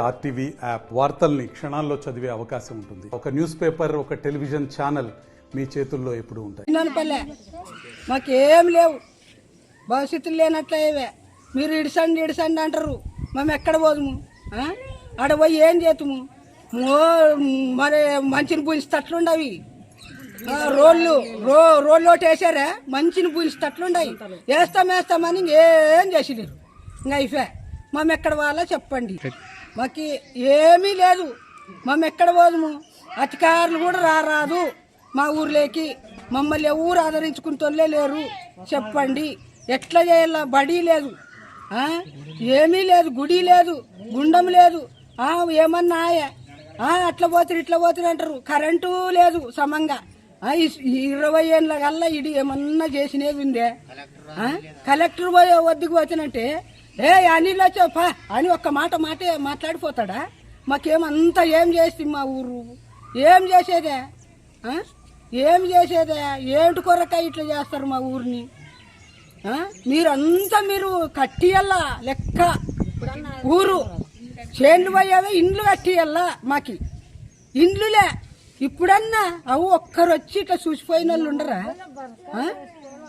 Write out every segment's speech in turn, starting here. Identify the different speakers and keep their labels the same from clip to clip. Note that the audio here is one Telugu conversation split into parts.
Speaker 1: ఆర్టీవీ యాప్ వార్తల్ని క్షణాల్లో చదివే అవకాశం ఉంటుంది. ఒక న్యూస్ పేపర్, ఒక టెలివిజన్ ఛానల్ మీ చేతుల్లో ఎప్పుడు ఉంటాయి.
Speaker 2: మాకేం లేవు, భవిష్యత్తులు లేనట్లయివే. మీరు ఇడిసండి అంటారు, మేము ఎక్కడ పోదుము? ఆడ పోయి ఏం చేతుము? మరి మంచిని పూజిస్తట్లుండవి రోళ్ళు ఒకటి వేసారా, మంచిని పూజిస్తట్లుండవి. వేస్తామని ఏం చేసిలేరు. ఇంకా అయిపోయా. మేము ఎక్కడ పోవాలో చెప్పండి. మాకు ఏమీ లేదు, మేము ఎక్కడ పోదుము? అధికారులు కూడా రారాదు మా ఊర్లోకి. మమ్మల్ని ఎవరు ఆదరించుకుంటోళ్ళే లేరు. చెప్పండి ఎట్లా చేయాల? బడి లేదు, ఏమీ లేదు, గుడి లేదు, గుండం లేదు. ఏమన్నా అట్లా పోతారు ఇట్లా పోతారు అంటారు. కరెంటు లేదు సమంగా. 20 ఏళ్ళ కల్లా ఇది ఏమన్నా చేసినవి ఉందే? కలెక్టర్ వద్దకు వచ్చినంటే అనిల్ వచ్చా అని ఒక్క మాట మాట్లాడిపోతాడా? మాకేమంతా ఏం చేస్తే మా ఊరు ఏం చేసేదే? ఏమిటి కొరక ఇట్లా చేస్తారు మా ఊరిని? మీరు కట్టియల్లా లెక్క. ఊరు చేన్లు పోయావే, ఇండ్లు కట్టియల్లా. మాకి ఇండ్లులే. ఇప్పుడన్నా ఒక్కరు వచ్చి ఇట్లా చూసిపోయిన వాళ్ళు ఉండరా?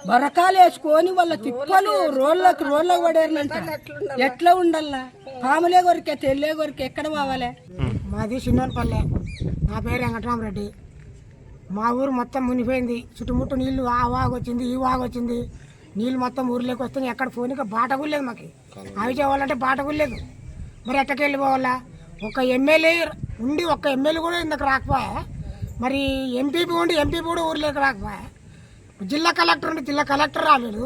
Speaker 2: బరకాలు వేసుకొని వాళ్ళ తిప్పలు రోళ్ళకి పడేరంట. ఎట్లా ఉండల్లా? పాములే కొరికే తెల్లే కొరికే ఎక్కడ పోవాలే?
Speaker 3: మాది చిన్నపల్లె. నా పేరు వెంకటరామరెడ్డి. మా ఊరు మొత్తం మునిపోయింది. చుట్టుముట్టు నీళ్లు ఆ వాగొచ్చింది, ఈ వాగొచ్చింది. నీళ్ళు మొత్తం ఊరిలోకి వస్తున్నాయి. ఎక్కడ పోనీక బాట కూడా లేదు. మాకు అవి చేయాలంటే బాట కూడా లేదు. మరి ఎట్టకెళ్ళి పోవాలా? ఒక ఎమ్మెల్యే ఉండి ఒక్క ఎమ్మెల్యే కూడా ఇందుకు రాకపోయా. మరి ఎంపీపీ ఉండి ఎంపీపీ కూడా ఊర్లోకి రాకపోయా. జిల్లా కలెక్టర్ ఉండి జిల్లా కలెక్టర్ రాలేదు.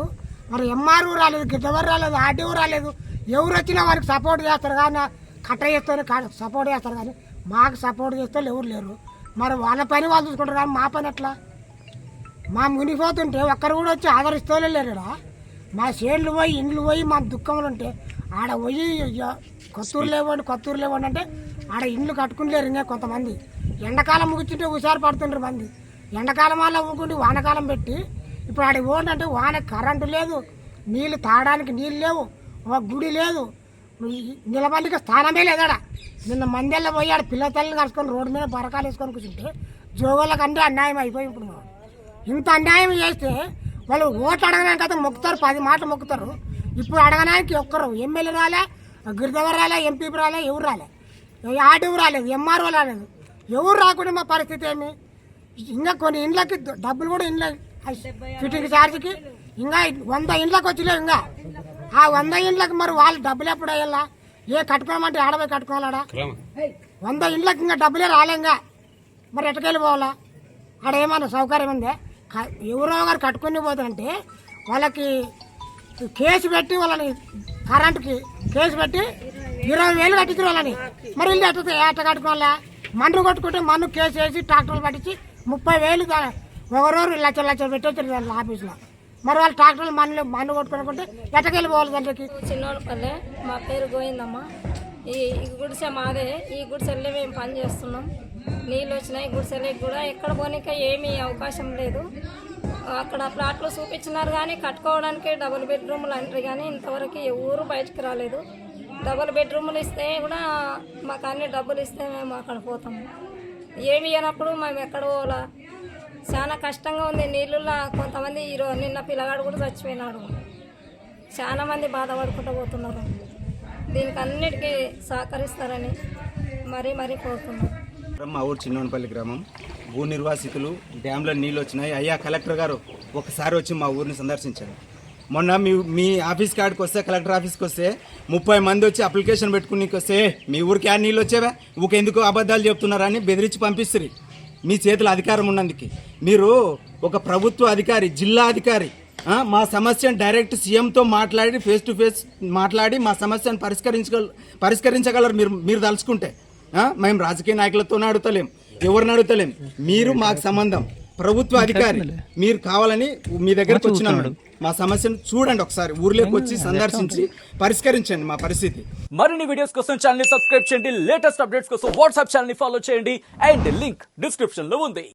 Speaker 3: మరి ఎంఆర్ఓ రాలేదు, గిద్దవరు రాలేదు, ఆర్డీఓ రాలేదు. ఎవరు వచ్చినా వారికి సపోర్ట్ చేస్తారు కానీ కట్ట చేస్తారు, సపోర్ట్ చేస్తారు కానీ మాకు సపోర్ట్ చేస్తే ఎవరు లేరు. మరి వాళ్ళ పని వాళ్ళు చూసుకుంటారు కానీ మా పని ఎట్లా? మా మునిపోతుంటే ఒక్కరు కూడా వచ్చి ఆదరిస్తూనే లేరుడా. మా చేన్లు పోయి ఇండ్లు పోయి మా దుఃఖంలో ఉంటే ఆడ పోయి కొత్తూరు లేవండి అంటే ఆడ ఇండ్లు కట్టుకునిలేరు. ఇంకా కొంతమంది ఎండాకాలం ముగిస్తుంటే హుషారు పడుతుంటారు మంది. ఎండాకాలం వల్ల ఊకుండి వానకాలం పెట్టి ఇప్పుడు ఆడ ఓండంటే వాన కరెంటు లేదు, నీళ్ళు తాగడానికి నీళ్ళు లేవు, ఒక గుడి లేదు, నిలబడికి స్థానమే లేదాడ. నిన్న మందెల్లో పోయి ఆడ పిల్ల తల్లిని కలుసుకొని రోడ్డు మీద బరకాలు వేసుకొని కూర్చుంటే జోగులకు అంటే అన్యాయం అయిపోయి. ఇప్పుడు ఇంత అన్యాయం చేస్తే వాళ్ళు ఓట్లు అడగడానికి అయితే మొక్కుతారు, 10 మాటలు మొక్కుతారు. ఇప్పుడు అడగడానికి ఒక్కరు ఎమ్మెల్యే రాలే, గిరిదవర్ రాలే, ఎంపీపీ రాలే, ఎవరు రాలే, ఆర్డీఓ రాలేదు, ఎంఆర్ఓ రాలేదు. ఎవరు రాకుండా మా పరిస్థితి ఏమి? ఇంకా కొన్ని ఇండ్లకి డబ్బులు కూడా ఇండ్ల ఫిట్టింగ్ ఛార్జ్కి ఇంకా 100 ఇండ్లకు వచ్చిలే. ఇంకా ఆ 100 ఇండ్లకు మరి వాళ్ళు డబ్బులు ఎప్పుడు అయ్యాలా? కట్టుకోమంటే ఆడపోయి కట్టుకోవాలా? 100 ఇండ్లకు ఇంకా డబ్బులే రాలే. ఇంకా మరి ఎట్టకెళ్ళి పోవాలా? ఆడ ఏమన్నా సౌకర్యం ఉందే? ఎవరో గారు కట్టుకుని పోతారంటే వాళ్ళకి కేసు పెట్టి వాళ్ళని కరెంటుకి కేసు పెట్టి 20,000 కట్టించారు వాళ్ళని. మరి ఇల్లు ఎట్ట కట్టుకోవాలా? మన్ను కొట్టుకుంటే మన్ను కేసు వేసి ట్రాక్టర్లు పట్టించి 30,000 ఒకరోజు లక్షలు పెట్టొచ్చారు ఆఫీసులో. మరి వాళ్ళు ట్రాక్టర్లు మన్ను కొట్టుకుంటే ఎట్టకెళ్ళి పోవాలి దాంట్లోకి?
Speaker 4: చిన్నోళ్ళపల్లె. మా పేరు గోవిందమ్మ. ఈ గుడిసె మాదే. ఈ గుడిసెల్లే మేము పని చేస్తున్నాం. నీళ్ళు వచ్చినాయి గుడిసెలకి కూడా. ఎక్కడ పోనీక ఏమీ అవకాశం లేదు. అక్కడ ప్లాట్లు చూపించినారు కానీ కట్టుకోవడానికి డబుల్ బెడ్రూమ్లు అంటారు కానీ ఇంతవరకు ఎవరు బయటకు రాలేదు. డబుల్ బెడ్రూమ్లు ఇస్తే కూడా మాకు అన్ని డబ్బులు ఇస్తే మేము అక్కడ పోతాము. ఏమి ఇవ్వనప్పుడు మేము ఎక్కడ పోవాలా? చాలా కష్టంగా ఉంది. నీళ్ళులో కొంతమంది నిన్న పిల్లగాడు కూడా చచ్చిపోయినాడు. చాలా మంది బాధపడుకుంటూ పోతున్నారు. దీనికి అన్నిటికీ సహకరిస్తారని మరీ కోరుతున్నాం.
Speaker 5: మా ఊరు చిన్నపల్లి గ్రామం. భూ నిర్వాసితులు డ్యాంలో నీళ్ళు వచ్చినాయి. అయ్యా కలెక్టర్ గారు ఒకసారి వచ్చి మా ఊరిని సందర్శించారు. మొన్న మీ ఆఫీస్ కాడికి వస్తే, కలెక్టర్ ఆఫీస్కి వస్తే 30 మంది వచ్చి అప్లికేషన్ పెట్టుకునికి వస్తే మీ ఊరికి ఆ నీళ్ళు వచ్చేవా? ఊకెందుకు అబద్ధాలు చెప్తున్నారని బెదిరించి పంపిస్తారు. మీ చేతుల అధికారం ఉన్నందుకు మీరు ఒక ప్రభుత్వ అధికారి, జిల్లా అధికారి, మా సమస్యను డైరెక్ట్ సీఎంతో మాట్లాడి ఫేస్ టు ఫేస్ మాట్లాడి మా సమస్యను పరిష్కరించగలరు మీరు తలుచుకుంటే. మేము రాజకీయ నాయకులతోనే అడుగుతలేం, ఎవరిని అడుగుతలేం. మీరు మాకు సంబంధం, ప్రభుత్వ అధికారి. మీరు కావాలని మీ దగ్గరకు వచ్చినాము. మా సమస్యను చూడండి, ఒకసారి ఊర్లోకి వచ్చి సందర్శించి పరిష్కరించండి మా పరిస్థితి.
Speaker 6: మరిన్ని వీడియోస్ కోసం ఛానల్ ని సబ్స్క్రైబ్ చేయండి. లేటెస్ట్ అప్డేట్స్ కోసం వాట్సాప్ ఛానల్ ని ఫాలో చేయండి. అండ్ లింక్ డిస్క్రిప్షన్ లో ఉంది.